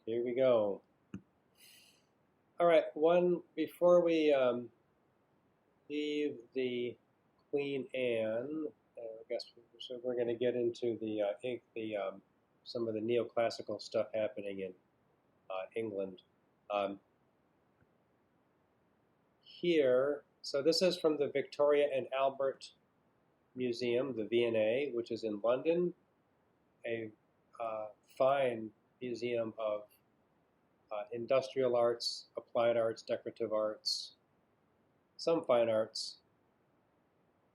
Here we go. All right, before we leave the Queen Anne, I guess so we're going to get into some of the neoclassical stuff happening in England. Here, so this is from the Victoria and Albert Museum, the V&A, which is in London, a fine museum of industrial arts, applied arts, decorative arts, some fine arts.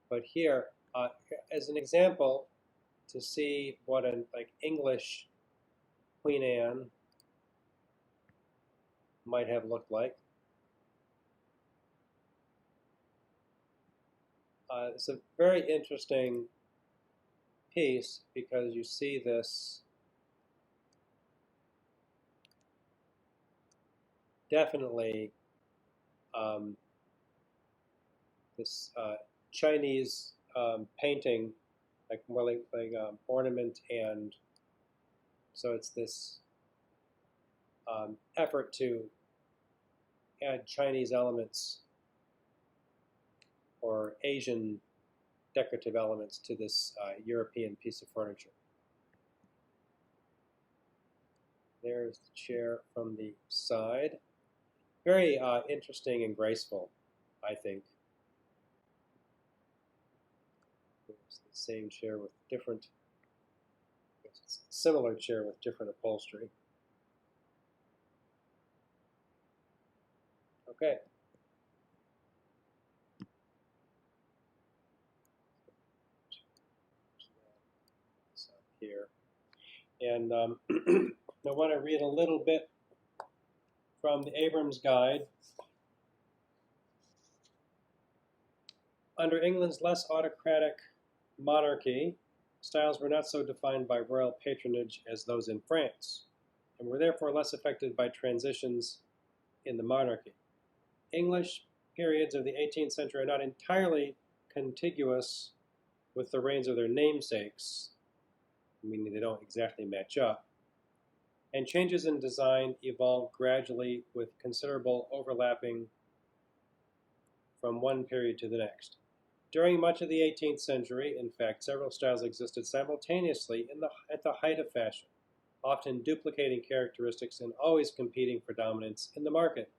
But here, as an example, to see what an English Queen Anne might have looked like. It's a very interesting piece because you see this definitely this Chinese painting, like more like ornament, and so it's this effort to add Chinese elements or Asian decorative elements to this European piece of furniture. There's the chair from the side. Very interesting and graceful, I think. It's the same chair with different, it's a similar chair with different upholstery. Okay. Here. And I want to read a little bit from the Abrams Guide. Under England's less autocratic monarchy, styles were not so defined by royal patronage as those in France, and were therefore less affected by transitions in the monarchy. English periods of the 18th century are not entirely contiguous with the reigns of their namesakes, meaning they don't exactly match up, and changes in design evolve gradually with considerable overlapping from one period to the next. During much of the 18th century, in fact, several styles existed simultaneously at the height of fashion, often duplicating characteristics and always competing for dominance in the market.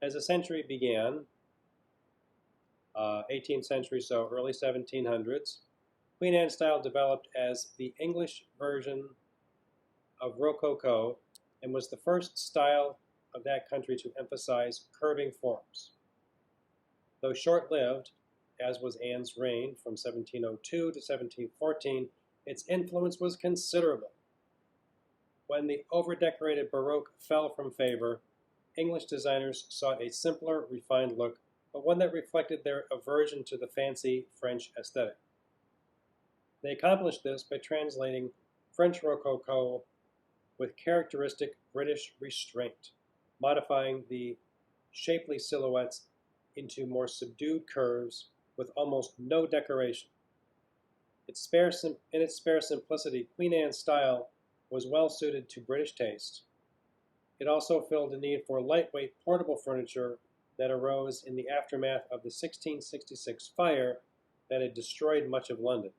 As the century began, 18th century, so early 1700s, Queen Anne style developed as the English version of Rococo and was the first style of that country to emphasize curving forms. Though short-lived, as was Anne's reign from 1702 to 1714, its influence was considerable. When the over-decorated Baroque fell from favor, English designers sought a simpler, refined look, but one that reflected their aversion to the fancy French aesthetic. They accomplished this by translating French Rococo with characteristic British restraint, modifying the shapely silhouettes into more subdued curves with almost no decoration. In its spare simplicity, Queen Anne's style was well suited to British taste. It also filled a need for lightweight portable furniture that arose in the aftermath of the 1666 fire that had destroyed much of London,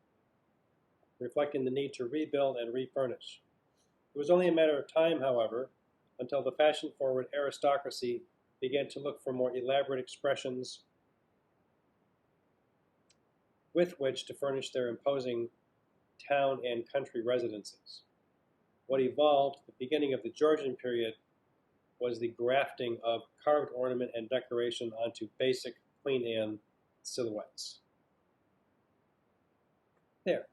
reflecting the need to rebuild and refurnish. It was only a matter of time, however, until the fashion-forward aristocracy began to look for more elaborate expressions with which to furnish their imposing town and country residences. What evolved at the beginning of the Georgian period was the grafting of carved ornament and decoration onto basic Queen Anne silhouettes. There.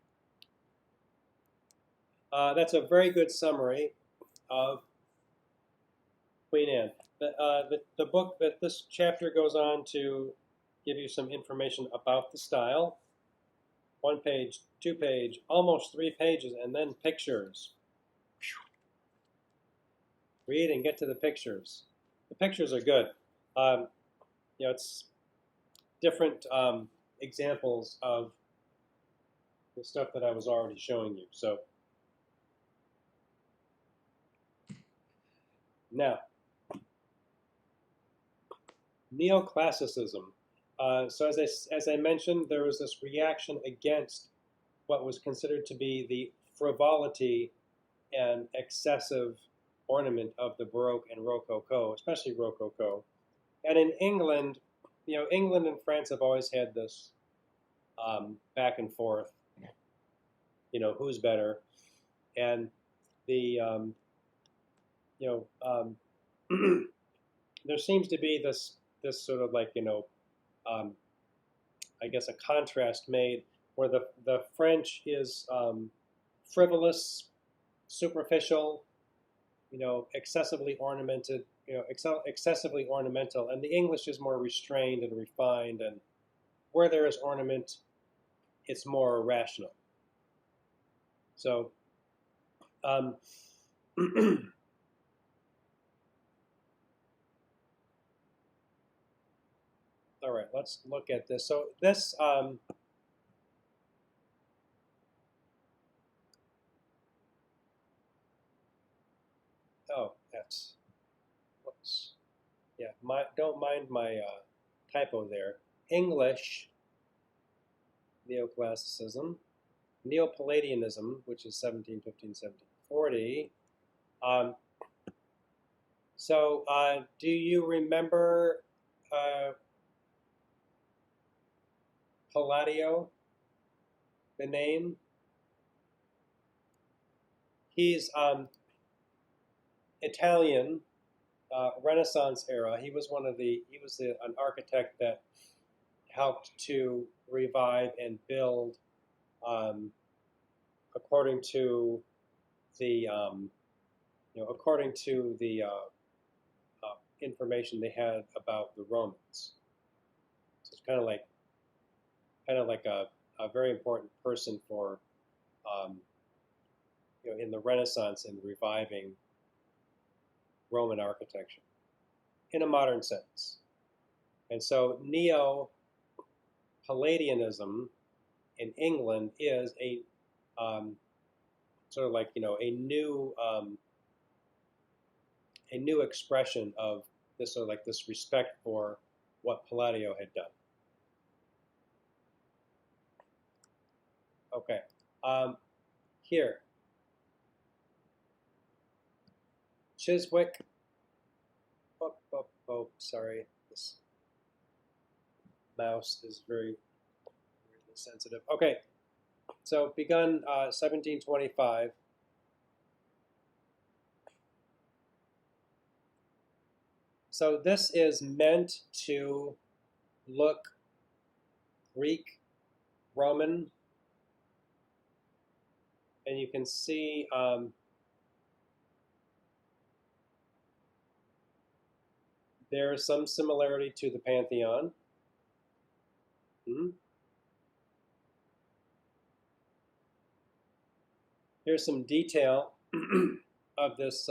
That's a very good summary of Queen Anne. The book, that this chapter goes on to give you some information about the style. 1 page, 2 page, almost 3 pages, and then pictures. Read and get to the pictures. The pictures are good. It's different examples of the stuff that I was already showing you. So Now, Neoclassicism. So as I mentioned, there was this reaction against what was considered to be the frivolity and excessive ornament of the Baroque and Rococo, especially Rococo. And in England, England and France have always had this back and forth, who's better. And the, you know, there seems to be this sort of like, um, I guess a contrast made where the French is frivolous, superficial, excessively ornamented, excessively ornamental, and the English is more restrained and refined, and where there is ornament, it's more rational. So, all right, let's look at this. So this, oh, that's, whoops. Yeah, don't mind my typo there. English Neoclassicism, Neopalladianism, which is 1715, 1740. So do you remember Palladio, the name? He's Italian, Renaissance era. He was an architect that helped to revive and build according to the information they had about the Romans. So it's kind of like a very important person for in the Renaissance and reviving Roman architecture in a modern sense. And so Neo-Palladianism in England is a sort of like a new expression of this sort of like this respect for what Palladio had done. Okay, here, Chiswick. Oh, sorry, this mouse is very sensitive. Okay, so begun 1725. So this is meant to look Greek, Roman, and you can see there is some similarity to the Pantheon. Here's some detail of this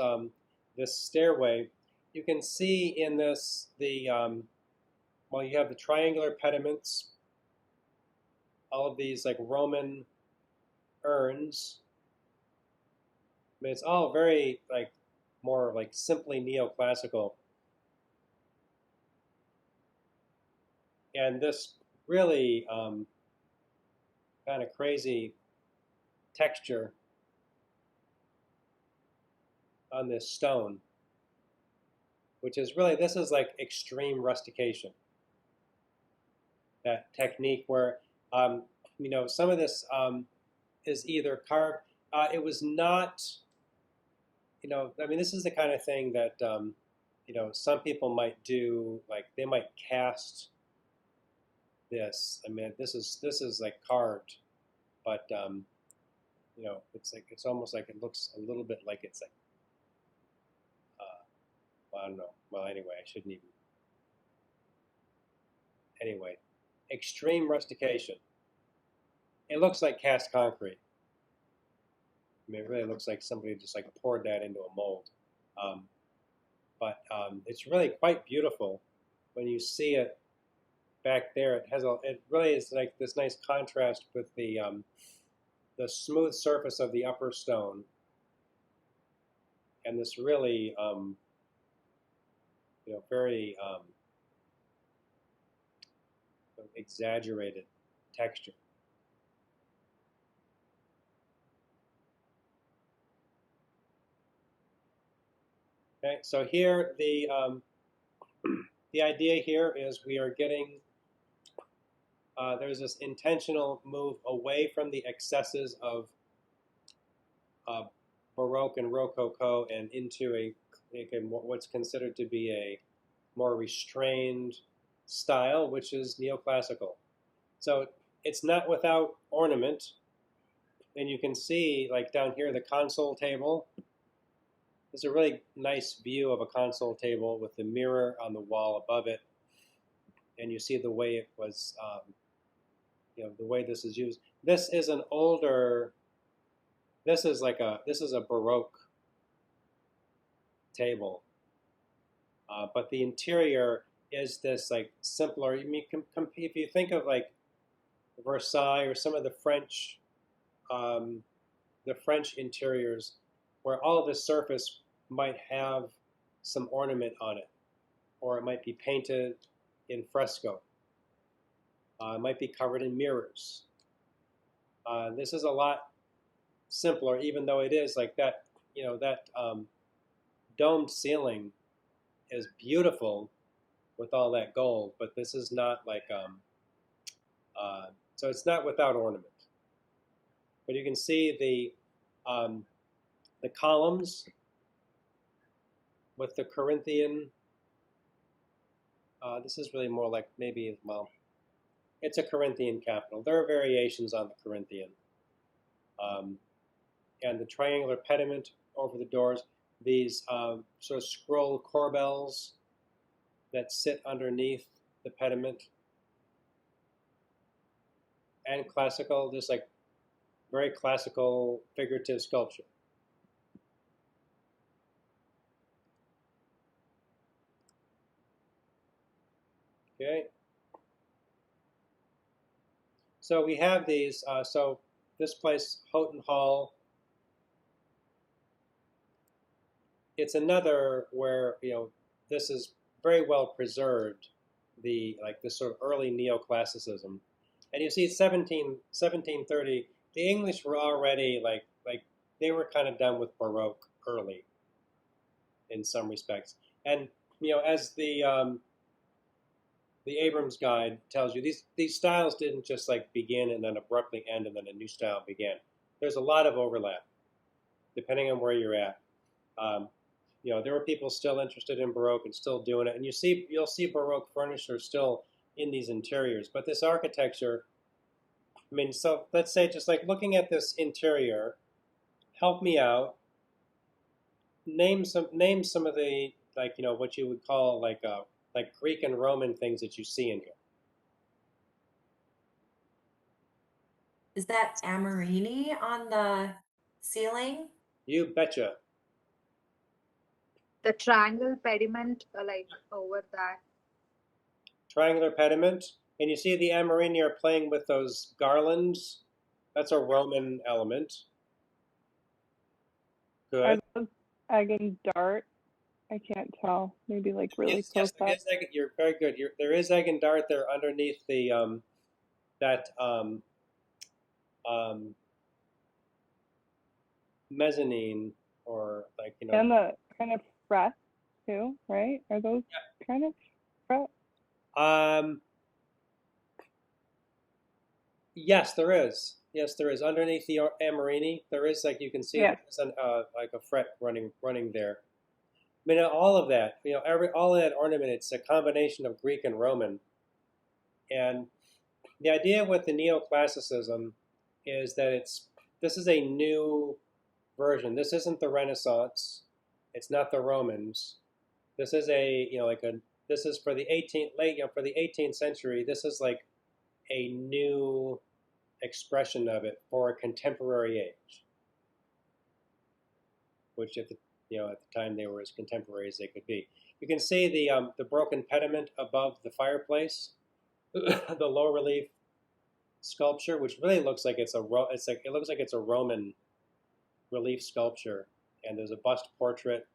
this stairway. You can see in this well, you have the triangular pediments, all of these like Roman urns. I mean, it's all very like more like simply neoclassical. And this really kind of crazy texture on this stone, which is really, this is like extreme rustication. That technique where, some of this is either carved, it was not, I mean, this is the kind of thing that, some people might do, like they might cast this. I mean, this is like carved, but, it's like, it's almost like it looks a little bit like it's like, well, I don't know. Well, anyway, I shouldn't even. Anyway, extreme rustication. It looks like cast concrete. I mean, it really looks like somebody just like poured that into a mold. But it's really quite beautiful when you see it back there. It really is like this nice contrast with the smooth surface of the upper stone and this really very exaggerated texture. Okay, so here the idea here is we are getting there's this intentional move away from the excesses of uh, Baroque and Rococo and into what's considered to be a more restrained style, which is neoclassical. So it's not without ornament, and you can see like down here the console table. There's a really nice view of a console table with the mirror on the wall above it, and you see the way it was, the way this is used. This is an older. This is a Baroque table, but the interior is this like simpler. I mean, if you think of like Versailles or some of um, the French interiors, where all of the surface might have some ornament on it, or it might be painted in fresco. It might be covered in mirrors. This is a lot simpler, even though it is like that. That domed ceiling is beautiful with all that gold, but this is not like so it's not without ornament. But you can see the columns with the Corinthian. This is really more like maybe, well, it's a Corinthian capital. There are variations on the Corinthian. And the triangular pediment over the doors, these sort of scroll corbels that sit underneath the pediment. And classical, just like very classical figurative sculpture. Okay. So we have these. So this place, Houghton Hall, it's another where this is very well preserved. This sort of early neoclassicism, and you see 1730. The English were already like they were kind of done with Baroque early, in some respects, and as the Abrams Guide tells you, these styles didn't just like begin and then abruptly end and then a new style began. There's a lot of overlap, depending on where you're at. Um, there were people still interested in Baroque and still doing it, and you'll see Baroque furniture still in these interiors. But this architecture, I mean, so let's say just like looking at this interior, help me out. Name some of the what you would call like Greek and Roman things that you see in here. Is that Amorini on the ceiling? You betcha. The triangle pediment, like over that. Triangular pediment, and you see the Amorini are playing with those garlands. That's a Roman element. Good. Are those egg and dart? I can't tell. Maybe like really close up. Yes, you're very good. There is egg and dart there underneath the that mezzanine, or And the kind of fret too, right? Are those kind of fret? Yes, there is. Yes, there is. Underneath the Amorini, there is, like you can see, there's like a fret running there. I mean, all of that, all of that ornament, it's a combination of Greek and Roman. And the idea with the neoclassicism is that this is a new version. This isn't the Renaissance. It's not the Romans. This is this is for the 18th century. This is like a new expression of it for a contemporary age, which at the time they were as contemporary as they could be. You can see the broken pediment above the fireplace, the low relief sculpture, which really looks like it looks like it's a Roman relief sculpture, and there's a bust portrait.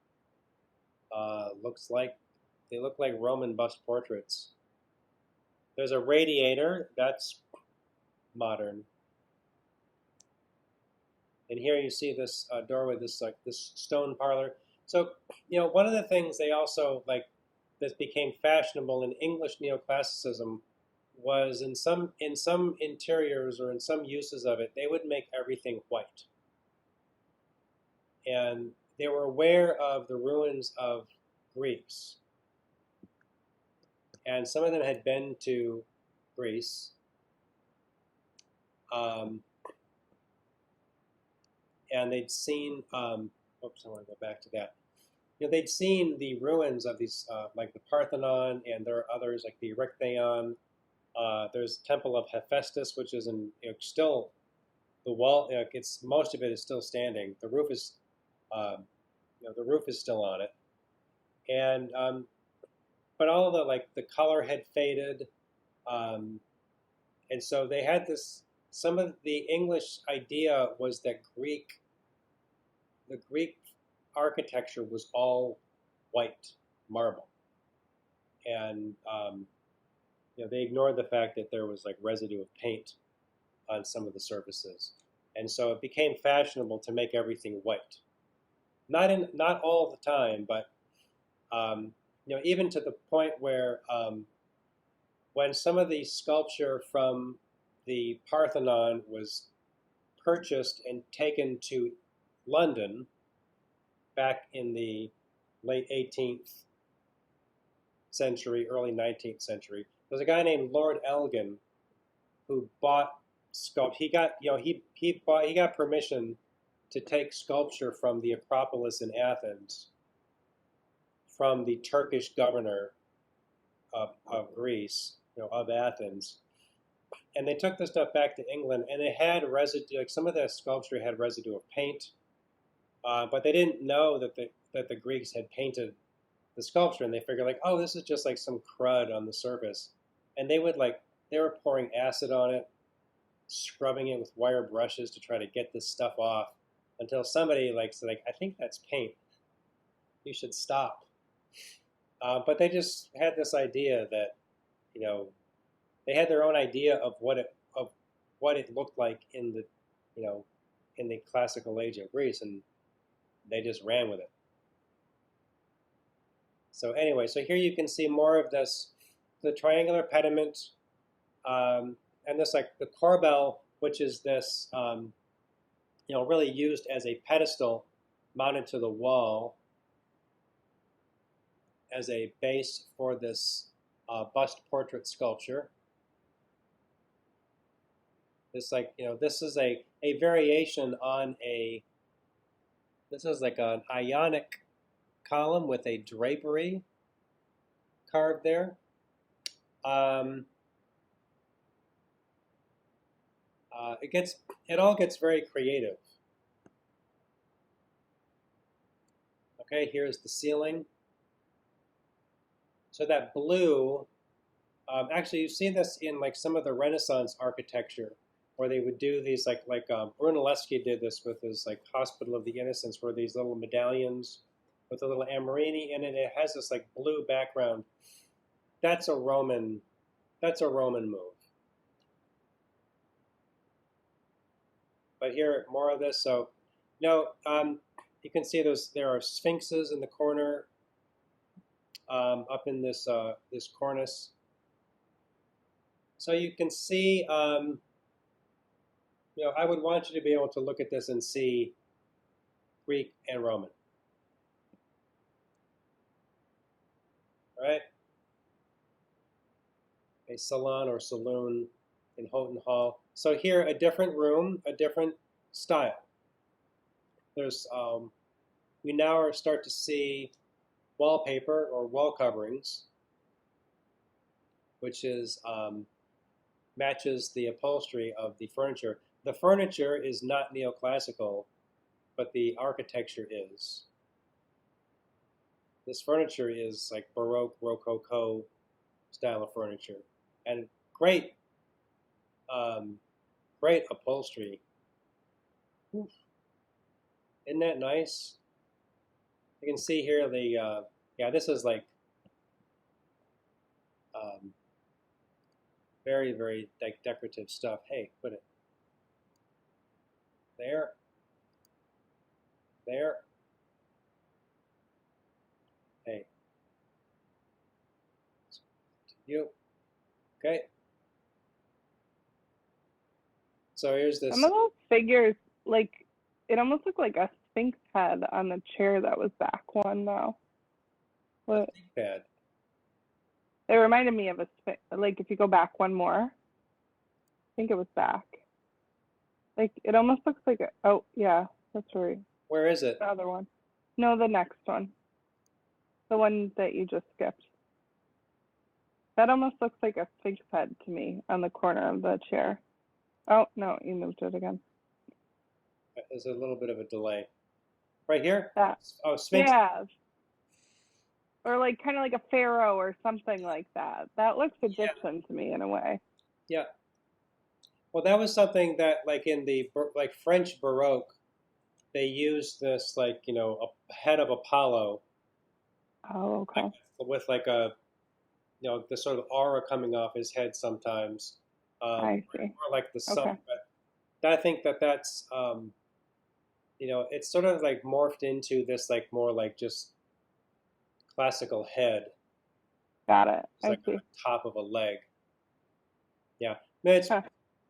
Looks like They look like Roman bust portraits. There's a radiator. That's modern. And here you see this doorway, this stone parlor. So, one of the things they also that became fashionable in English neoclassicism was in some interiors or in some uses of it, they would make everything white. And they were aware of the ruins of Greece. And some of them had been to Greece. And they'd seen, oops, I want to go back to that. They'd seen the ruins of these, like the Parthenon, and there are others like the Erechtheion. There's Temple of Hephaestus, which is still the wall. It's most of it is still standing. The roof is, the roof is still on it, and but all of the color had faded, and so they had this. Some of the English idea was that the Greek architecture was all white marble, and they ignored the fact that there was residue of paint on some of the surfaces, and so it became fashionable to make everything white. Not all the time, but even to the point where when some of the sculpture from the Parthenon was purchased and taken to London back in the late 18th century, early 19th century, there's a guy named Lord Elgin who bought sculpture. He got permission to take sculpture from the Acropolis in Athens from the Turkish governor of Greece, of Athens. And they took the stuff back to England, and it had residue. Some of the sculpture had residue of paint, but they didn't know that the Greeks had painted the sculpture, and they figured oh, this is just some crud on the surface, and they were pouring acid on it, scrubbing it with wire brushes to try to get this stuff off, until somebody said I think that's paint. You should stop. But they just had this idea that they had their own idea of what it looked like in the classical age of Greece, and they just ran with it. So anyway, so here you can see more of this, the triangular pediment, and this the corbel, which is this really used as a pedestal mounted to the wall as a base for this bust portrait sculpture. This this is a variation on this is an Ionic column with a drapery carved there. It all gets very creative. Okay, here's the ceiling. So that blue, actually you've seen this in some of the Renaissance architecture, where they would do these Brunelleschi did this with his Hospital of the Innocents, where these little medallions with a little Amorini in it. It has this blue background. That's a Roman move. But here, more of this. So, you can see there are sphinxes in the corner, up in this this cornice. So you can see, I would want you to be able to look at this and see Greek and Roman. All right? A salon or saloon in Houghton Hall. So here, a different room, a different style. There's, we now start to see wallpaper or wall coverings, which is matches the upholstery of the furniture. The furniture is not neoclassical, but the architecture is. This furniture is Baroque, Rococo style of furniture, and great, great upholstery. Oof. Isn't that nice? You can see here the, this is very, very decorative stuff. Hey, put it there, there. Hey, you. Okay. So here's this. Some of those figures, like, it almost looked like a sphinx head on the chair that was back one, though. What? Pad. They reminded me of a sphinx. Like, if you go back one more, I think it was back. Like, it almost looks like a, oh, yeah, that's right. Where is it? The other one. No, the next one. The one that you just skipped. That almost looks like a sphinx head to me on the corner of the chair. Oh, no, you moved it again. There's a little bit of a delay. Right here? That. Oh, Sphinx. Yeah. Or like kind of like a pharaoh or something like that. That looks Egyptian to me in a way. Yeah. Well, that was something that, like in the like French Baroque, they used this, like, you know, a head of Apollo. Oh, okay. With like a, you know, the sort of aura coming off his head sometimes. I see. Or like the sun. Okay. But I think that that's, you know, it's sort of like morphed into this like more like just classical head. Got it. It's I like see. on the top of a leg. Yeah. I mean,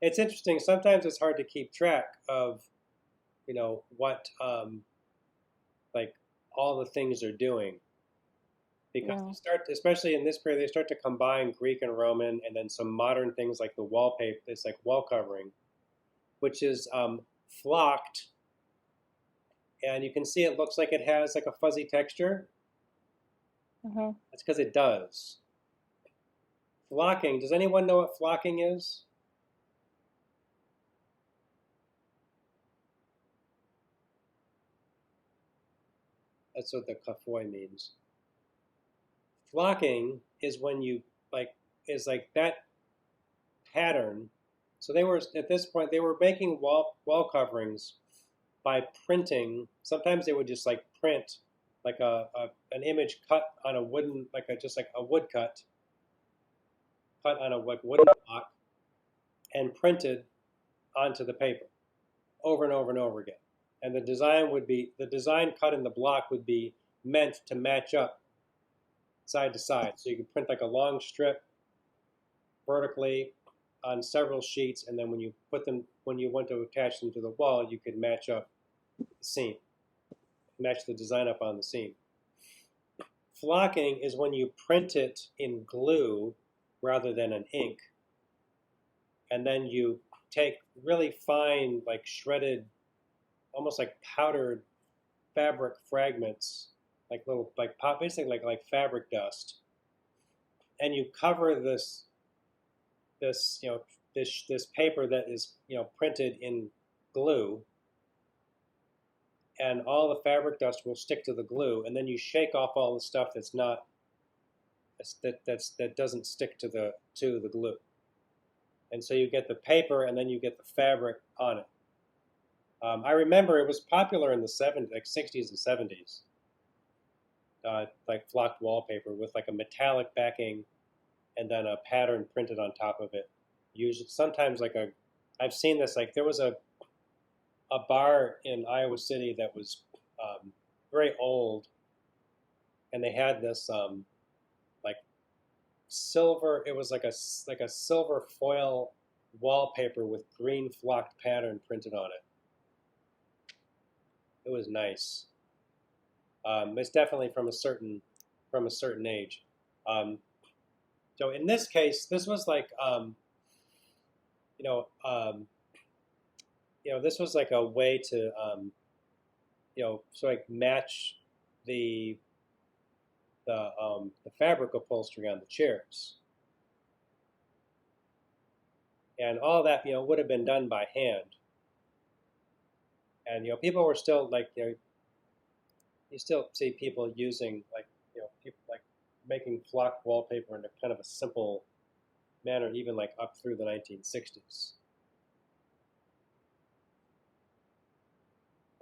it's interesting. Sometimes it's hard to keep track of, you know, what like all the things they're doing. Because they start, especially in this period, they start to combine Greek and Roman, and then some modern things like the wallpaper. It's like wall covering, which is flocked, and you can see it looks like it has like a fuzzy texture. Uh-huh. That's because it does. Flocking. Does anyone know what flocking is? That's what the kafoi means. Flocking is when you is like that pattern. So they were at this point they were making wall coverings by printing. Sometimes they would just like print like an image cut on a wooden just like a woodcut cut on a wooden block and printed onto the paper over and over and over again. And the design cut in the block would be meant to match up side to side. So you could print like a long strip vertically on several sheets, and then when you went to attach them to the wall, you could match up the seam, match the design up on the seam. Flocking is when you print it in glue rather than an ink, and then you take really fine, like shredded, almost like powdered fabric fragments, like little, like basically like fabric dust, and you cover this paper that is, you know, printed in glue, and all the fabric dust will stick to the glue, and then you shake off all the stuff that's not that doesn't stick to the glue, and so you get the paper, and then you get the fabric on it. I remember it was popular in the 70s, like 60s and 70s, like flocked wallpaper with like a metallic backing, and then a pattern printed on top of it. Usually, sometimes I've seen this, like there was a bar in Iowa City that was very old, and they had this like silver. It was like a silver foil wallpaper with green flocked pattern printed on it. It was nice. It's definitely from a certain age. So in this case, this was like this was like a way to match the fabric upholstery on the chairs, and all that would have been done by hand. And people were still you still see people using people making flocked wallpaper in a kind of a simple manner, even like up through the 1960s.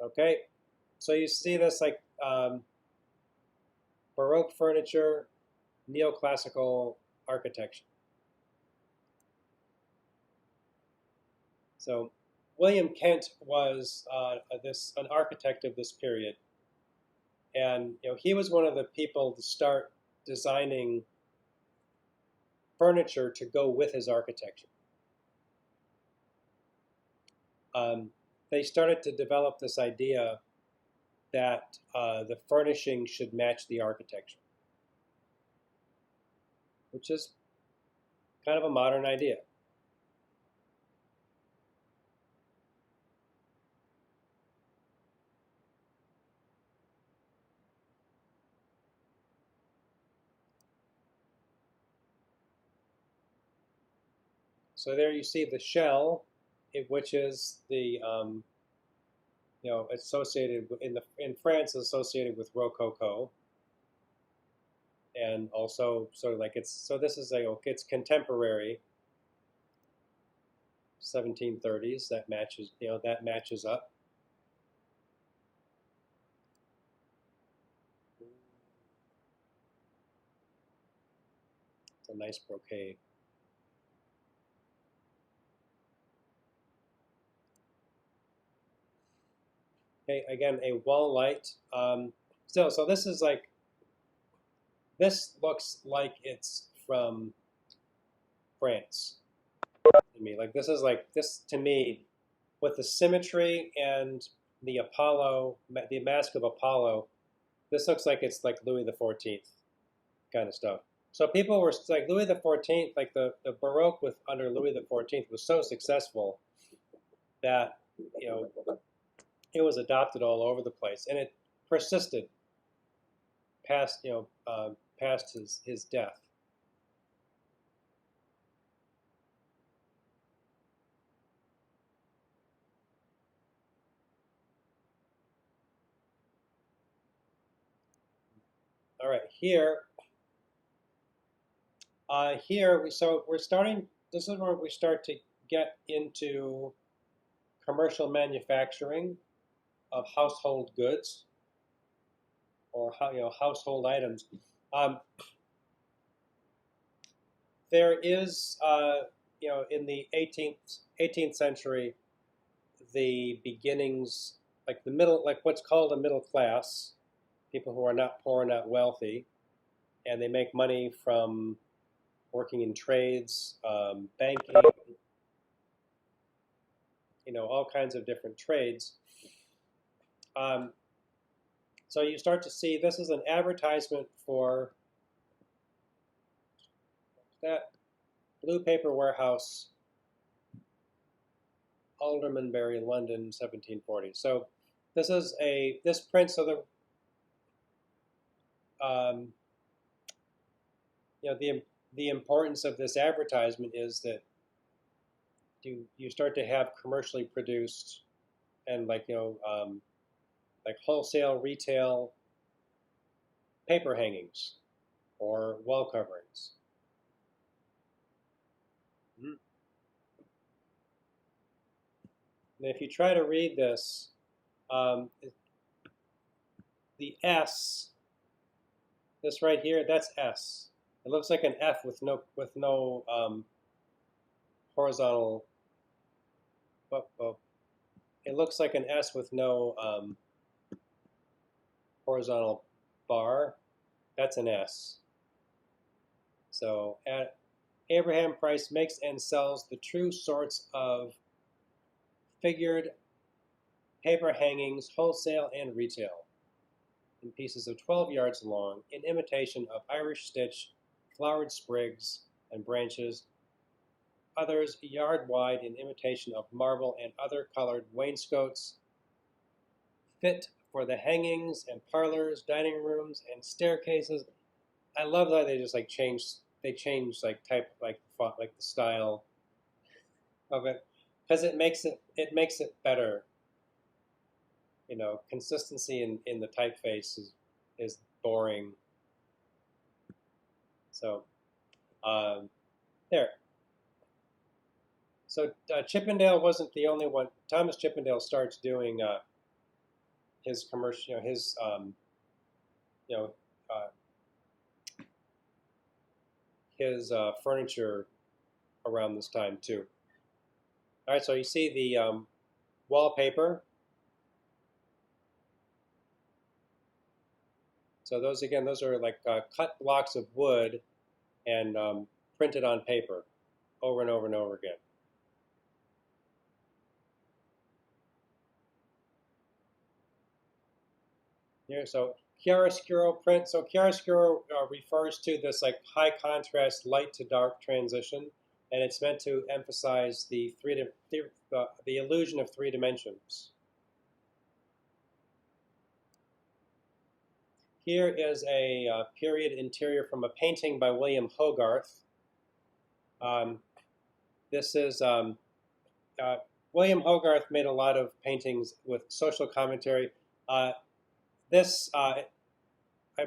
Okay, so you see this Baroque furniture, Neoclassical architecture. So William Kent was an architect of this period, and he was one of the people to start designing furniture to go with his architecture. They started to develop this idea that the furnishing should match the architecture, which is kind of a modern idea. So there you see the shell, which is the associated in France, associated with Rococo, and also sort of like this is it's contemporary 1730s. That matches up. It's a nice brocade. Okay, again, a wall light. So this is this looks like it's from France to me. Like this to me, with the symmetry and the Apollo, the Mask of Apollo. This looks like it's like Louis XIV kind of stuff. So people were like Louis XIV, like the Baroque under Louis XIV was so successful that it was adopted all over the place, and it persisted past past his death. All right, here we're starting. This is where we start to get into commercial manufacturing of household goods, or household items. There is in the 18th century, the beginnings, like the middle, like what's called a middle class, people who are not poor, not wealthy, and they make money from working in trades, banking, all kinds of different trades. So you start to see this is an advertisement for that Blue Paper Warehouse, Aldermanbury, London, 1740. So this is this print. So the importance of this advertisement is that you start to have commercially produced and like wholesale, retail paper hangings or wall coverings. And if you try to read this, the S, this right here, that's S. It looks like an F with no horizontal. It looks like an S with no horizontal bar. That's an S. So Abraham Price makes and sells the true sorts of figured paper hangings, wholesale and retail, in pieces of 12 yards long, in imitation of Irish stitch, flowered sprigs and branches, others yard wide in imitation of marble and other colored wainscots, fit for the hangings and parlors, dining rooms, and staircases. I love that they just change like type, like the font, like the style of it, because it makes it better. Consistency in the typeface is boring. So there. So Chippendale wasn't the only one. Thomas Chippendale starts doing his commercial, his. his furniture around this time too. All right, so you see the wallpaper. So those are like cut blocks of wood and printed on paper over and over and over again. Here, so chiaroscuro print. So chiaroscuro refers to this like high contrast light to dark transition, and it's meant to emphasize the illusion of three dimensions. Here is a period interior from a painting by William Hogarth. This is William Hogarth made a lot of paintings with social commentary. I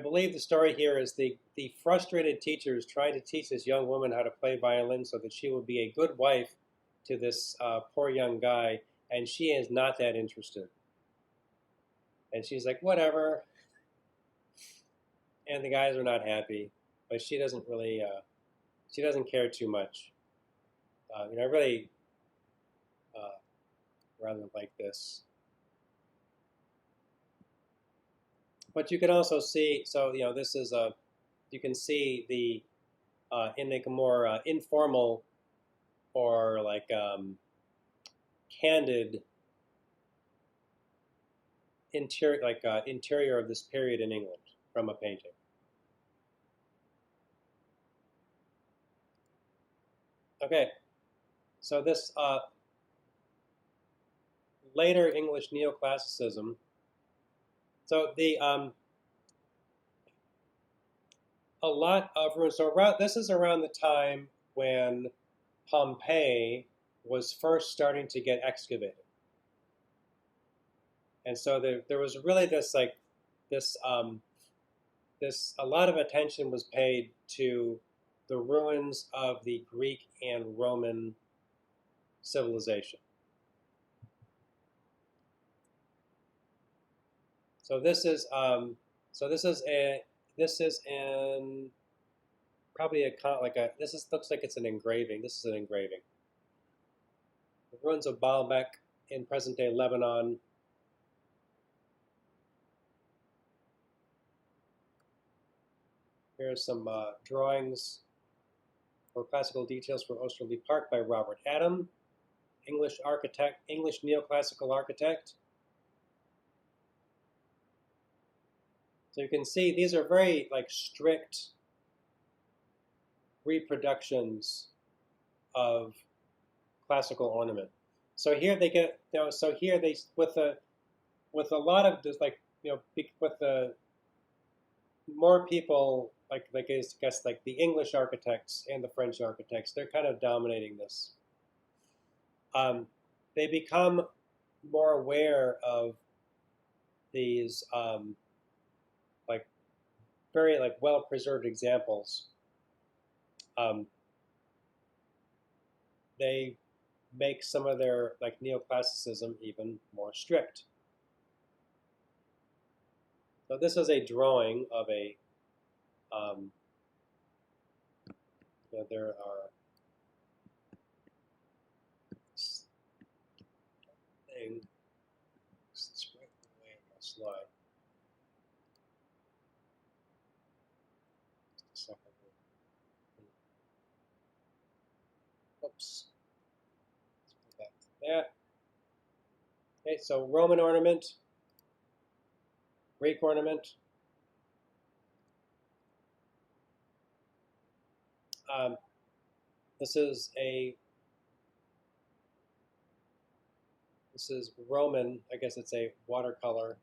believe the story here is the frustrated teachers trying to teach this young woman how to play violin so that she will be a good wife to this poor young guy, and she is not that interested. And she's like, whatever. And the guys are not happy, but she doesn't really, she doesn't care too much. I really rather like this. But you can also see, so this is you can see the in like a more informal or like candid interior of this period in England from a painting. Okay, so this later English neoclassicism. So the a lot of ruins. So this is around the time when Pompeii was first starting to get excavated, and so there was really this a lot of attention was paid to the ruins of the Greek and Roman civilization. So this is in probably looks like it's an engraving. This is an engraving. The ruins of Baalbek in present-day Lebanon. Here are some drawings or classical details for Osterley Park by Robert Adam, English architect, English neoclassical architect. So you can see these are very like strict reproductions of classical ornament. So here they get, so here they with a lot of just like with the more people like I guess like the English architects and the French architects, they're kind of dominating this. They become more aware of these like very like well preserved examples. They make some of their like neoclassicism even more strict. So this is a drawing of a there are thing it's right away on my slide. Just a second. Oops. Let's put that there. Okay, so Roman ornament, Greek ornament. This is Roman. I guess it's a watercolor.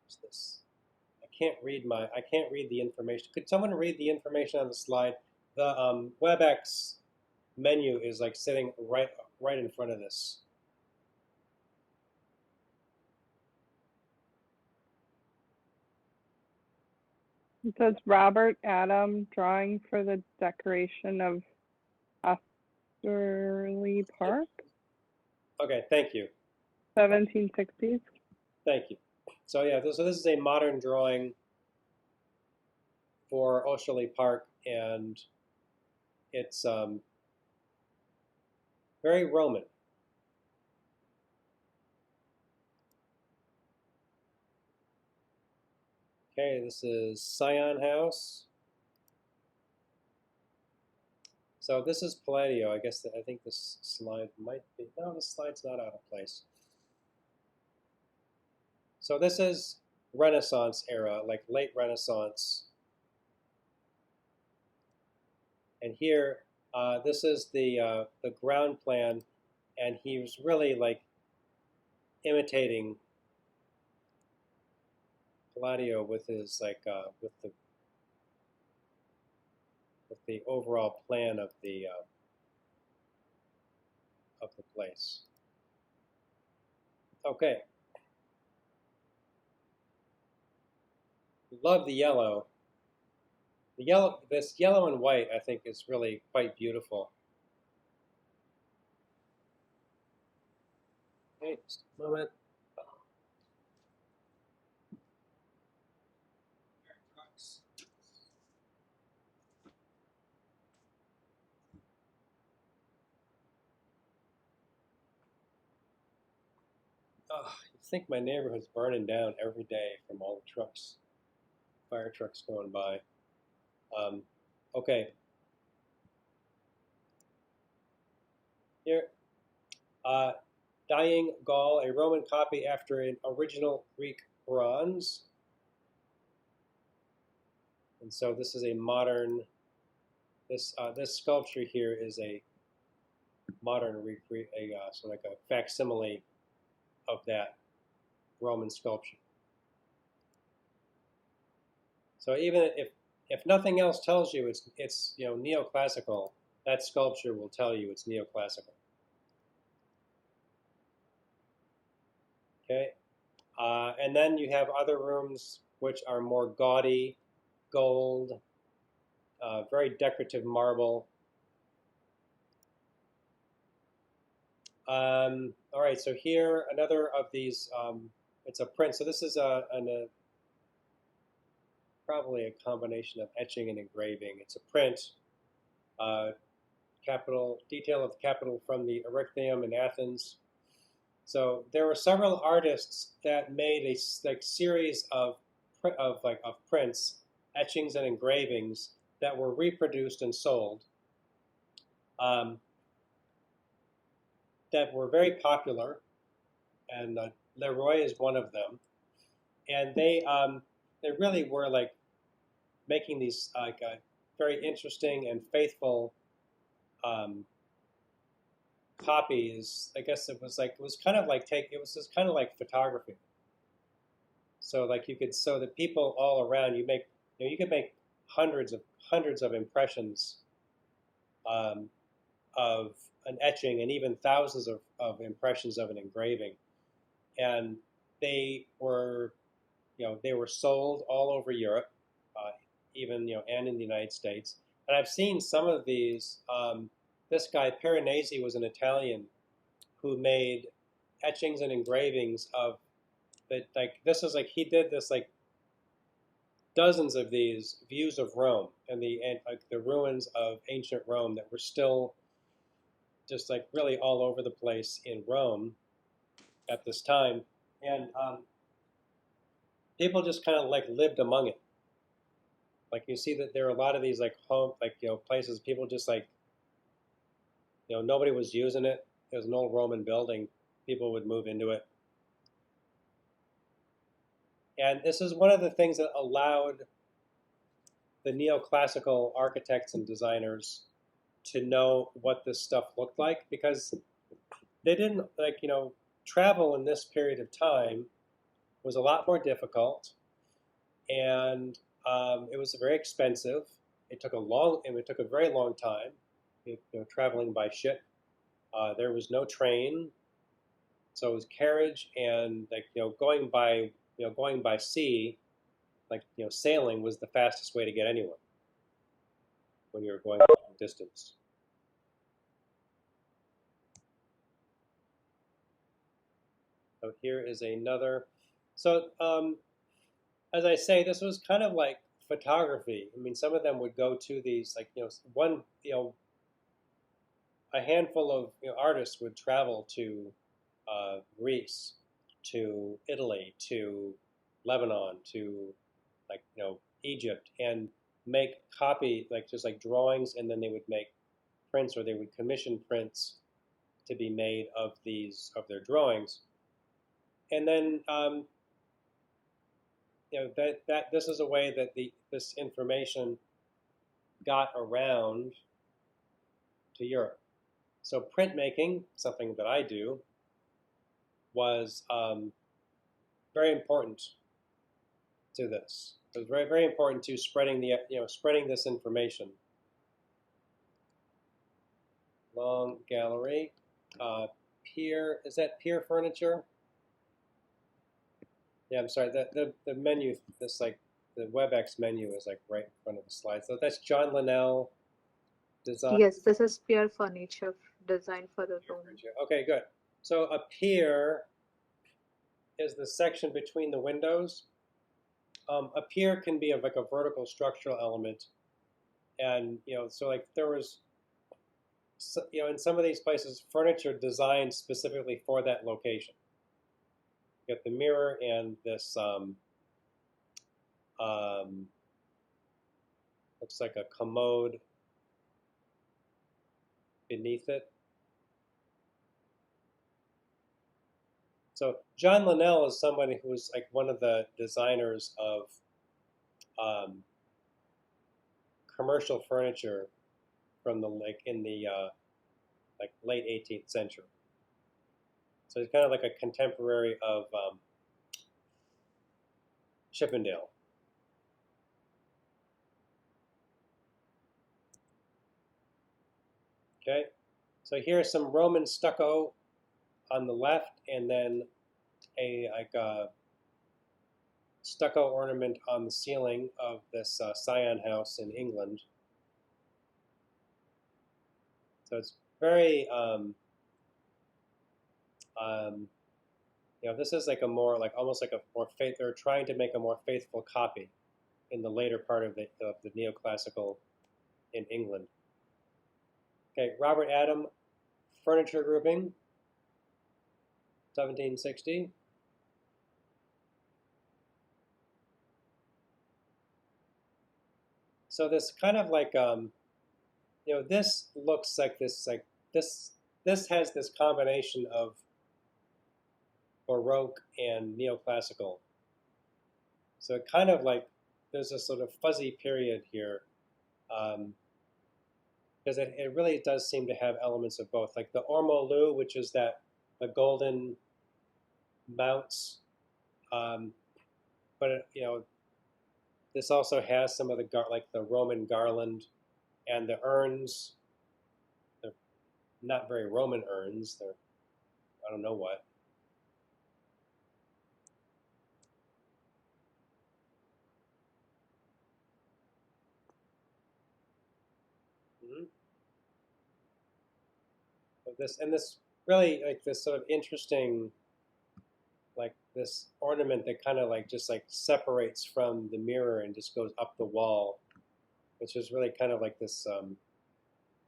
What's this? I can't read the information. Could someone read the information on the slide? The WebEx menu is like sitting right in front of this. It says Robert Adam drawing for the decoration of Osterley Park. Okay, thank you. 1760s. Thank you. So yeah, so this is a modern drawing for Osterley Park, and it's very Roman. Okay, this is Scion House. So this is Palladio. I guess I think this slide might be, no, this slide's not out of place. So this is Renaissance era, like late Renaissance. And here, this is the ground plan, and he was really like imitating Palladio with his like with the overall plan of the place. Okay. Love the yellow. The yellow, this yellow and white, I think, is really quite beautiful. Okay, just a moment. Oh, you think my neighborhood's burning down every day from all the trucks, fire trucks going by. Okay. Here, Dying Gaul, a Roman copy after an original Greek bronze. And so this is a modern, this sculpture here is a modern, so like a facsimile of that Roman sculpture. So even if nothing else tells you it's neoclassical, that sculpture will tell you it's neoclassical. Okay, and then you have other rooms which are more gaudy, gold, very decorative marble. All right, so here another of these. It's a print. So this is probably a combination of etching and engraving. It's a print. Detail of the Capitol from the Erechtheum in Athens. So there were several artists that made a series of prints, etchings and engravings that were reproduced and sold. That were very popular, and Leroy is one of them. And they really were like making these very interesting and faithful copies. I guess it was kind of like photography. So like so the people all around you could make hundreds of impressions of an etching and even thousands of impressions of an engraving, and they were sold all over Europe, even and in the United States. And I've seen some of these. This guy Piranesi was an Italian who made etchings and engravings of that. Like this is like he did this like dozens of these views of Rome and the ruins of ancient Rome that were still just like really all over the place in Rome at this time, and people just kind of like lived among it. Like you see that there are a lot of these like places people just like nobody was using it. It was an old Roman building. People would move into it. And this is one of the things that allowed the neoclassical architects and designers to know what this stuff looked like, because they didn't travel in this period of time was a lot more difficult, and it was very expensive. It took a very long time, traveling by ship. There was no train, so it was carriage, and going by sea, sailing was the fastest way to get anywhere when you were going a long distance. So here is another. So as I say, this was kind of like photography. I mean, some of them would go to these, like, one, a handful of artists would travel to Greece, to Italy, to Lebanon, to like Egypt, and make copy, like just like drawings, and then they would make prints, or they would commission prints to be made of their drawings, and then that this is a way that this information got around to Europe. So printmaking, something that I do, was very important to this. It was very, very important to spreading spreading this information. Long gallery, pier. Is that pier furniture? Yeah, I'm sorry. The menu, this like the WebEx menu is like right in front of the slide. So that's John Linnell design. Yes, this is pure furniture designed for a room. Okay, good. So a pier is the section between the windows. A pier can be of like a vertical structural element, and so like there was, in some of these places, furniture designed specifically for that location. You got the mirror and this looks like a commode beneath it. So John Linnell is somebody who was like one of the designers of commercial furniture from the in the like late 18th century. So he's kind of like a contemporary of Chippendale. Okay, so here's some Roman stucco on the left, and then a stucco ornament on the ceiling of this Scion house in England. So it's very, this is like a more like almost like a more faith. They're trying to make a more faithful copy in the later part of the Neoclassical in England. Okay, Robert Adam, furniture grouping, 1760. So this kind of like, this looks like this, this has this combination of Baroque and Neoclassical. So it kind of like, there's a sort of fuzzy period here, because it really does seem to have elements of both. Like the ormolu, which is the golden mounts, but this also has some of the like the Roman garland, and the urns. They're not very Roman urns. They're, I don't know what. This really like this sort of interesting, like this ornament that kind of like just like separates from the mirror and just goes up the wall, which is really kind of like this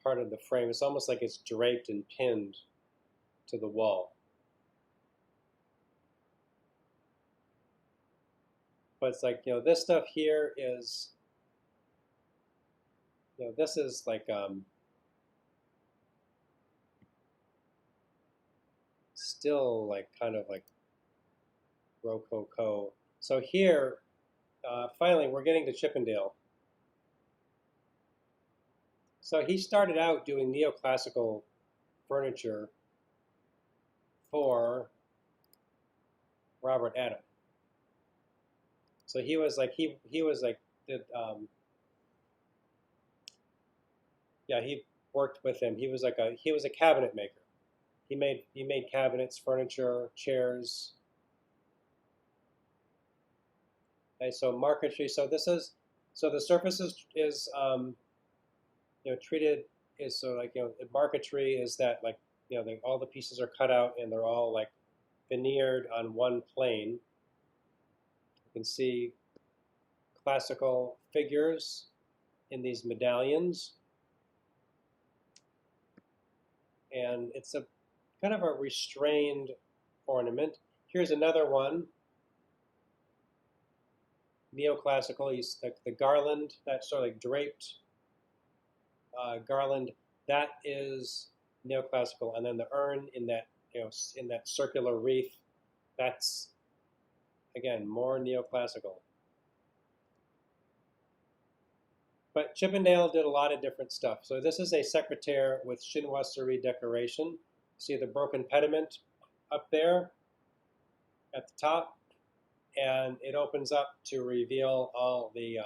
part of the frame. It's almost like it's draped and pinned to the wall. But it's like, this stuff here is, this is like still like kind of like Rococo. So here, finally, we're getting to Chippendale. So he started out doing neoclassical furniture for Robert Adam. So he was like he was like did he worked with him. He was a cabinet maker. He made cabinets, furniture, chairs. Okay, so marquetry. So this is the surface is treated is so like marquetry is that like all the pieces are cut out and they're all like veneered on one plane. You can see classical figures in these medallions. And it's a kind of a restrained ornament. Here's another one, neoclassical. The garland, that sort of like draped garland, that is neoclassical. And then the urn in that, in that circular wreath, that's again more neoclassical. But Chippendale did a lot of different stuff. So this is a secretaire with chinoiserie decoration. See the broken pediment up there at the top, and it opens up to reveal all the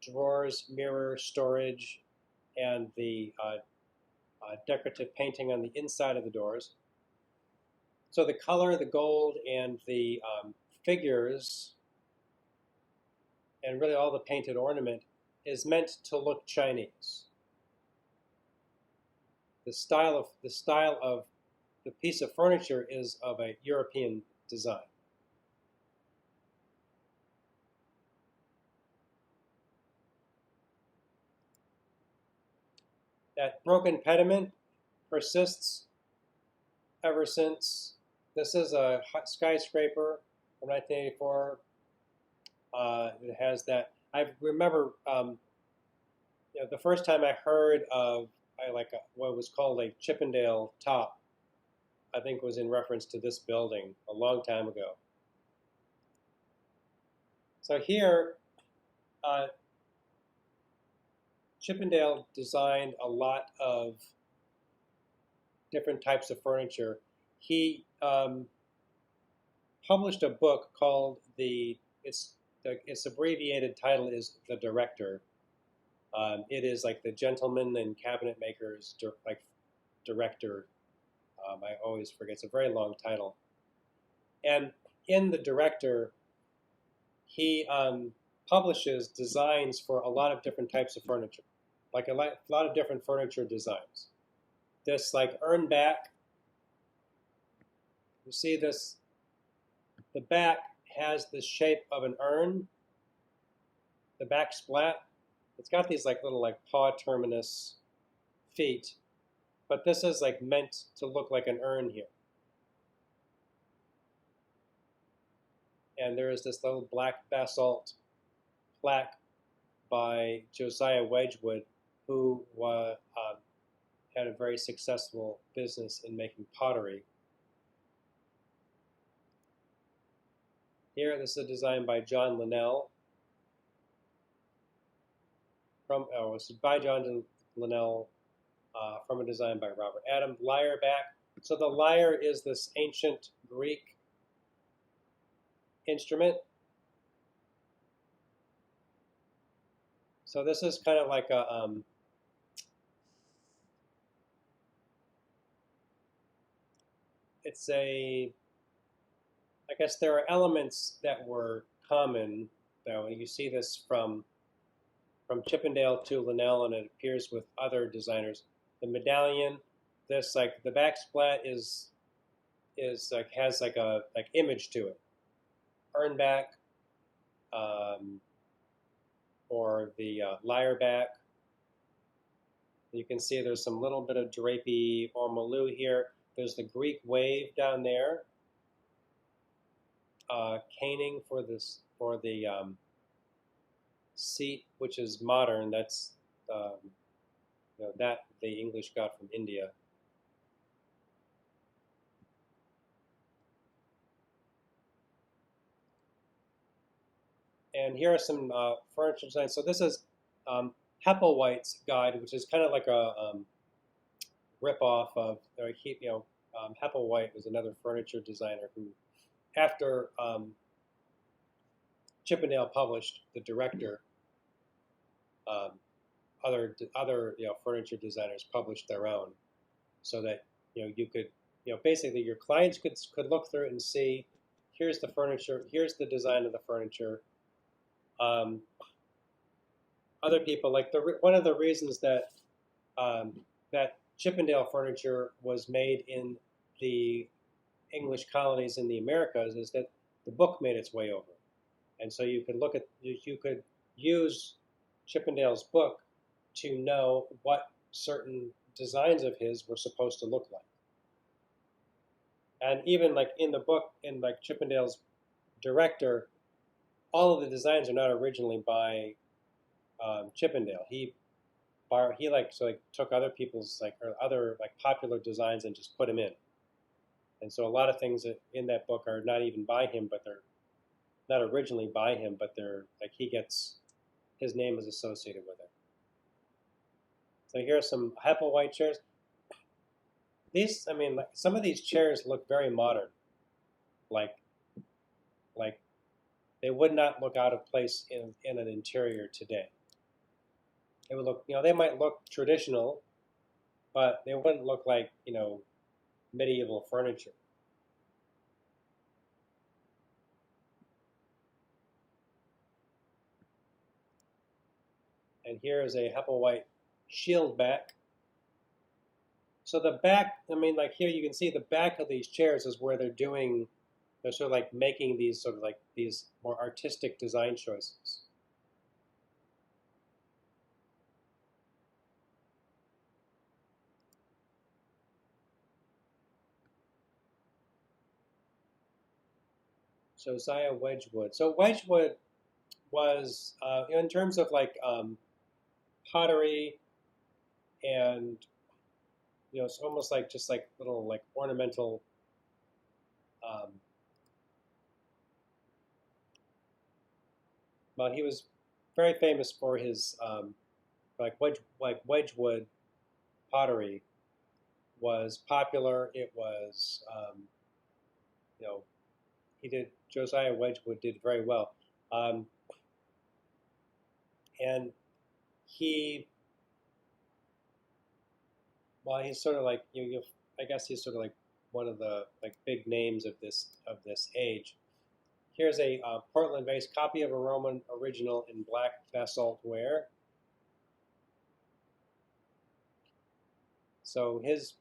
drawers, mirror, storage, and the decorative painting on the inside of the doors. So the color, the gold, and the figures, and really all the painted ornament is meant to look Chinese. The style of the piece of furniture is of a European design. That broken pediment persists ever since. This is a skyscraper from 1984. It has that. I remember the first time I heard of what was called a Chippendale top, I think was in reference to this building a long time ago. So here, Chippendale designed a lot of different types of furniture. He published a book called its abbreviated title is The Director. It is like the Gentleman and Cabinet Makers Director. I always forget. It's a very long title. And in The Director, he publishes designs for a lot of different types of furniture, like a lot of different furniture designs. This like urn back, you see this, the back has the shape of an urn, the back splat. It's got these like little like paw terminus feet, but this is like meant to look like an urn here. And there is this little black basalt plaque by Josiah Wedgwood, who had a very successful business in making pottery. Here, this is a design by John Linnell. It's by John Linnell from a design by Robert Adam. Lyre back. So the lyre is this ancient Greek instrument. So this is kind of like a I guess there are elements that were common, though. You see this from Chippendale to Linnell, and it appears with other designers. The medallion, this like the back splat is like has like a image to it. Urn back, or the lyre back. You can see there's some little bit of drapey ormolu here. There's the Greek wave down there. Caning for the seat, which is modern. That's that the English got from India. And here are some furniture designs. So this is Hepplewhite's guide, which is kind of like a rip-off of, Hepplewhite was another furniture designer who, after Chippendale published The Director, other furniture designers published their own, so that you could basically your clients could look through it and see, here's the furniture, here's the design of the furniture. Other people, like one of the reasons that that Chippendale furniture was made in the English colonies in the Americas is that the book made its way over. And so you could look at, you could use Chippendale's book to know what certain designs of his were supposed to look like. And even like in the book, in like Chippendale's director, all of the designs are not originally by Chippendale. He took other people's or other popular designs and just put them in. And so a lot of things in that book are not even by him, but they're not originally by him, but they're his name is associated with it. So here are some Hepplewhite chairs. These, I mean, some of these chairs look very modern. Like they would not look out of place in an interior today. It would look, they might look traditional, but they wouldn't look like, medieval furniture. And here is a Hepplewhite shield back. So the back, I mean, here you can see the back of these chairs is where they're sort of making these these more artistic design choices. Josiah Wedgwood. So Wedgwood was, in terms of pottery and, it's almost just little ornamental well, he was very famous for his Wedgwood pottery was popular. It was, Josiah Wedgwood did very well. And he's sort of I guess he's sort of one of the big names of this age. Here's a Portland-based copy of a Roman original in black basalt ware. So his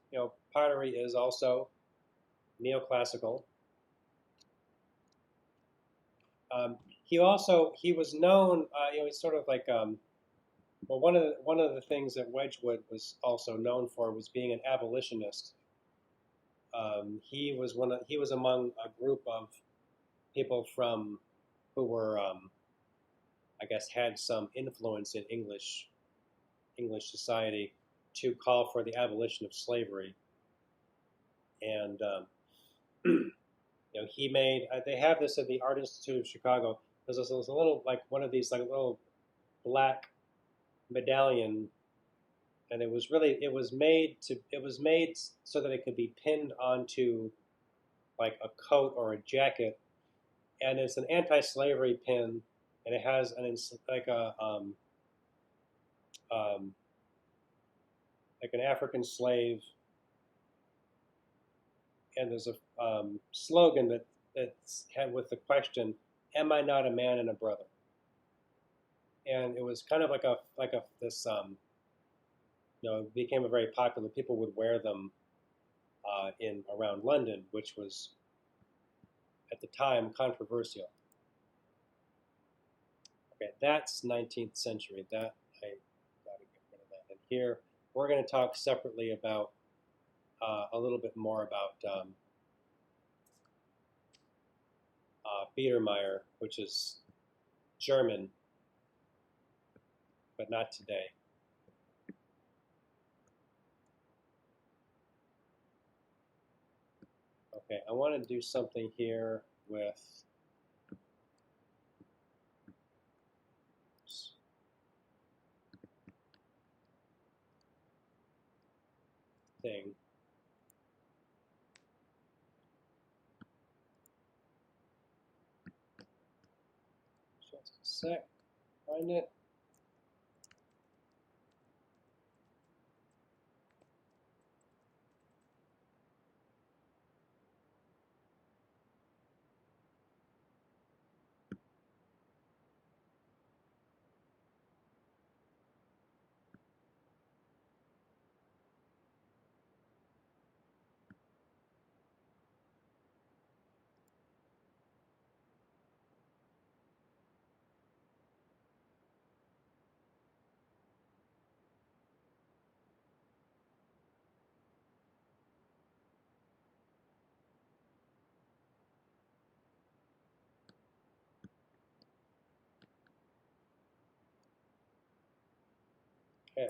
pottery is also neoclassical. He was known. He's sort of well, one of the things that Wedgwood was also known for was being an abolitionist. He was among a group of people who were, I guess, had some influence in English society to call for the abolition of slavery. And he made. They have this at the Art Institute of Chicago. There's a little one of these little black medallion, and it was made so that it could be pinned onto a coat or a jacket, and it's an anti-slavery pin, and it has an African slave, and there's a slogan that's had with the question, "Am I not a man and a brother?" And it was kind of this it became a very popular. People would wear them in around London, which was at the time controversial. Okay, that's 19th century. That I got to get rid of that. And here we're going to talk separately about a little bit more about Biedermeier, which is German, but not today. Okay, I want to do something here with thing. Just a sec. Find it. Okay.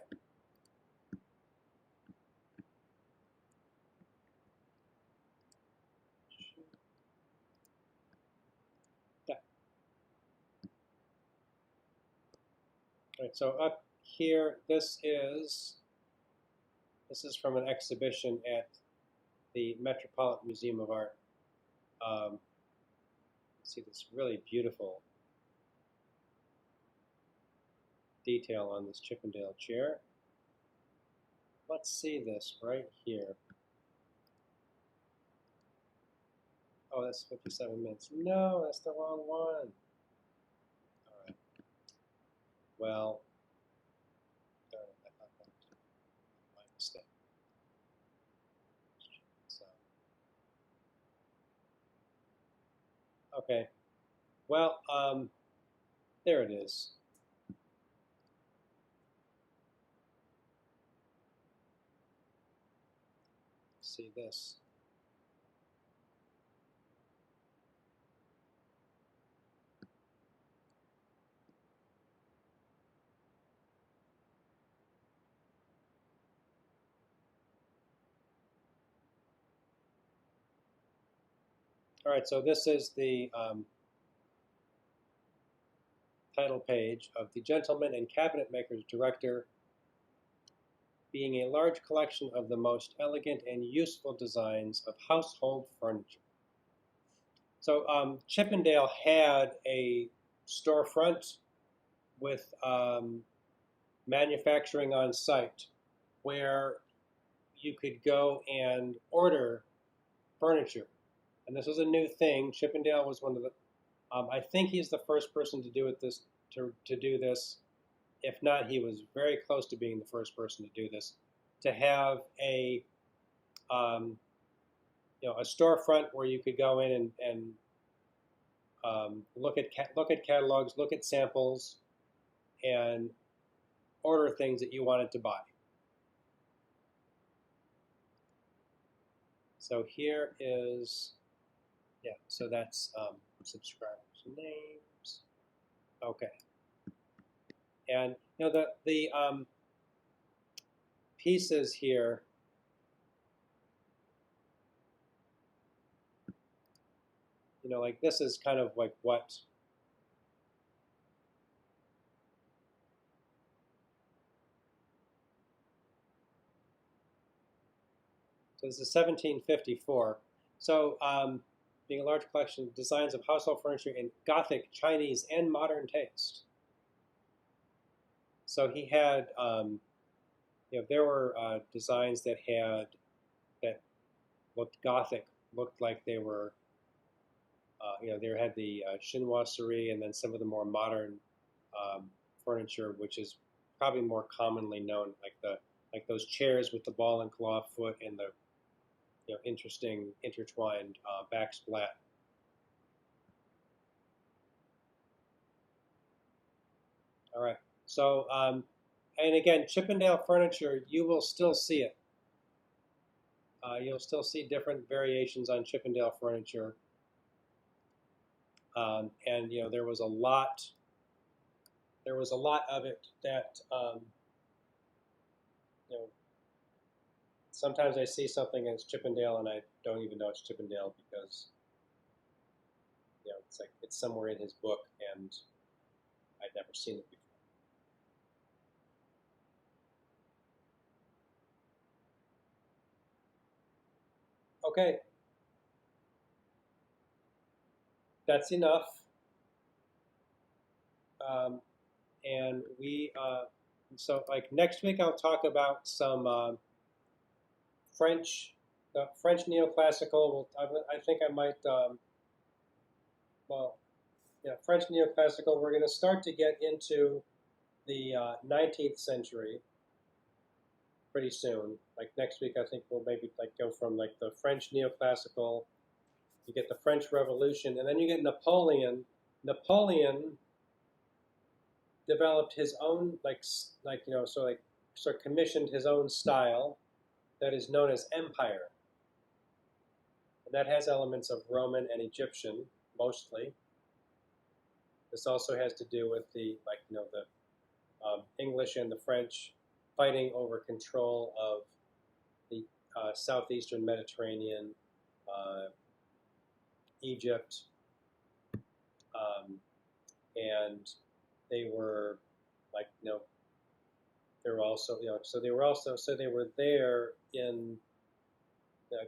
Yeah. All right, so up here, this is from an exhibition at the Metropolitan Museum of Art. See this really beautiful detail on this Chippendale chair. Let's see this right here. Oh, that's 57 minutes. No, that's the wrong one. All right. Well, darn it, I thought that was my mistake. So, okay. Well, there it is. See this. All right, so this is the title page of The Gentleman and Cabinet Maker's Director, being a large collection of the most elegant and useful designs of household furniture. So Chippendale had a storefront with manufacturing on site where you could go and order furniture. And this was a new thing. Chippendale was one of the, I think he's the first person to do do this. If not, he was very close to being the first person to do this, to have a a storefront where you could go in and look at catalogs, look at samples, and order things that you wanted to buy. So here is, yeah, so that's subscribers' names. Okay. And the pieces here, like this is kind of like what so this is 1754. So being a large collection of designs of household furniture in Gothic, Chinese, and modern taste. So he had, there were designs that looked Gothic, looked like they were, they had the chinoiserie, and then some of the more modern furniture, which is probably more commonly known, like those chairs with the ball and claw foot and the interesting intertwined back splat. All right. So, and again, Chippendale furniture, you will still see it. You'll still see different variations on Chippendale furniture. And there was a lot of it that sometimes I see something and it's Chippendale and I don't even know it's Chippendale because it's like it's somewhere in his book and I'd never seen it before. Okay, that's enough. And so like next week I'll talk about some French neoclassical. I think I might, French neoclassical. We're going to start to get into the 19th century pretty soon. Like next week, I think we'll maybe like go from like the French neoclassical. You get the French Revolution, and then you get Napoleon. Napoleon developed his own sort of commissioned his own style that is known as empire. And that has elements of Roman and Egyptian mostly. This also has to do with the English and the French fighting over control of the southeastern Mediterranean, Egypt, and they were like, they were also, so they were there in the,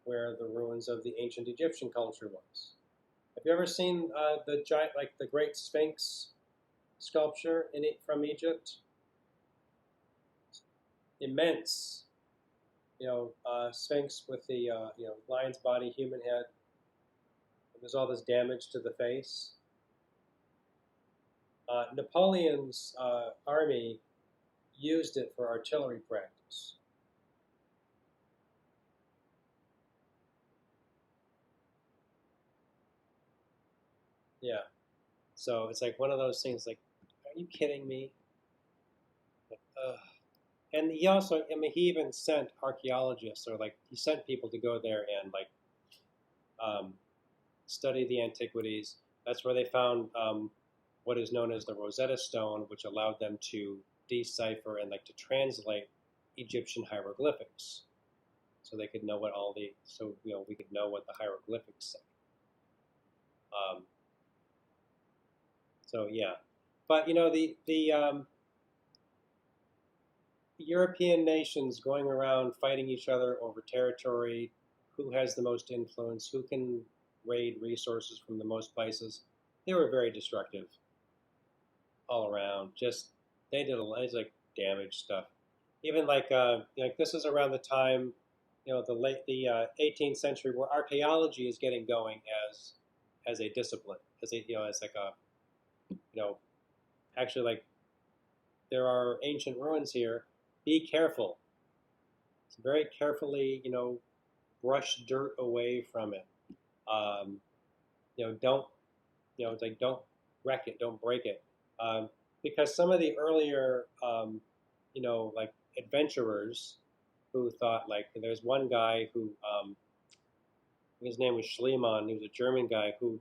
where the ruins of the ancient Egyptian culture was. Have you ever seen the giant, like the Great Sphinx sculpture from Egypt? Immense, Sphinx with the lion's body, human head. There's all this damage to the face. Napoleon's army used it for artillery practice. Yeah. So it's like one of those things like, are you kidding me? And he also, he even sent archaeologists, or like he sent people to go there and like study the antiquities. That's where they found what is known as the Rosetta Stone, which allowed them to decipher and like to translate Egyptian hieroglyphics, so they could know what we could know what the hieroglyphics say. So yeah, but the European nations going around fighting each other over territory, who has the most influence, who can raid resources from the most places. They were very destructive all around. Just they did a lot of like damage stuff. Even like this is around the time, the 18th century, where archaeology is getting going as a discipline, as like a actually like there are ancient ruins here. Be careful. It's very carefully, brush dirt away from it. Don't, it's like don't wreck it, don't break it, because some of the earlier, like adventurers who thought like there's one guy who, his name was Schliemann. He was a German guy who,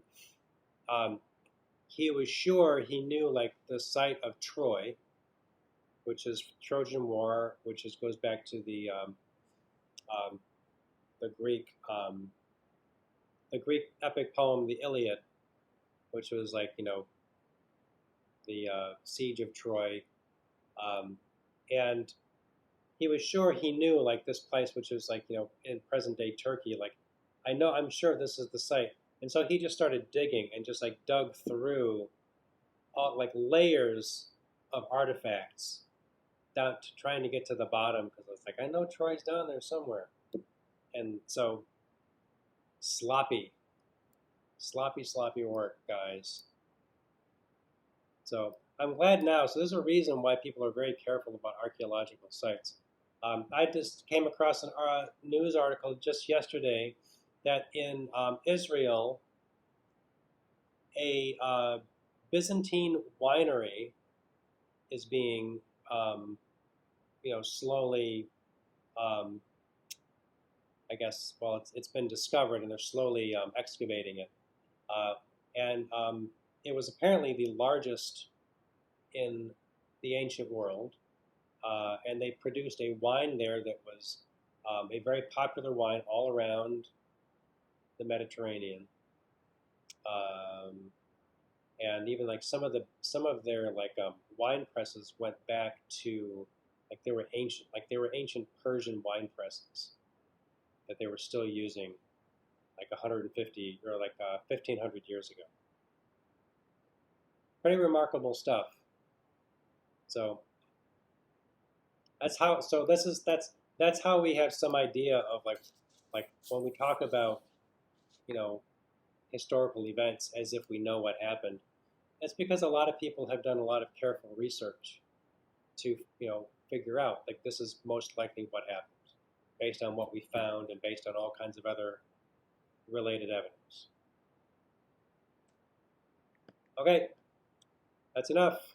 he was sure he knew like the site of Troy, which is Trojan War, which goes back to the Greek epic poem, the Iliad, which was like the siege of Troy, and he was sure he knew like this place, which was like in present day Turkey. Like I'm sure this is the site, and so he just started digging and just like dug through all like layers of artifacts down to trying to get to the bottom, because it's like I know Troy's down there somewhere. And so sloppy work, guys. So I'm glad now. So there's a reason why people are very careful about archaeological sites. I just came across a news article just yesterday that in Israel, a Byzantine winery is being, slowly, I guess, well, it's been discovered, and they're slowly excavating it. And it was apparently the largest in the ancient world, and they produced a wine there that was a very popular wine all around the Mediterranean. And even like some of their like wine presses went back to like they were ancient Persian wine presses that they were still using like 150 or like 1500 years ago. Pretty remarkable stuff. So that's how we have some idea of like when we talk about historical events as if we know what happened. That's because a lot of people have done a lot of careful research to figure out like this is most likely what happened, based on what we found and based on all kinds of other related evidence. Okay, that's enough.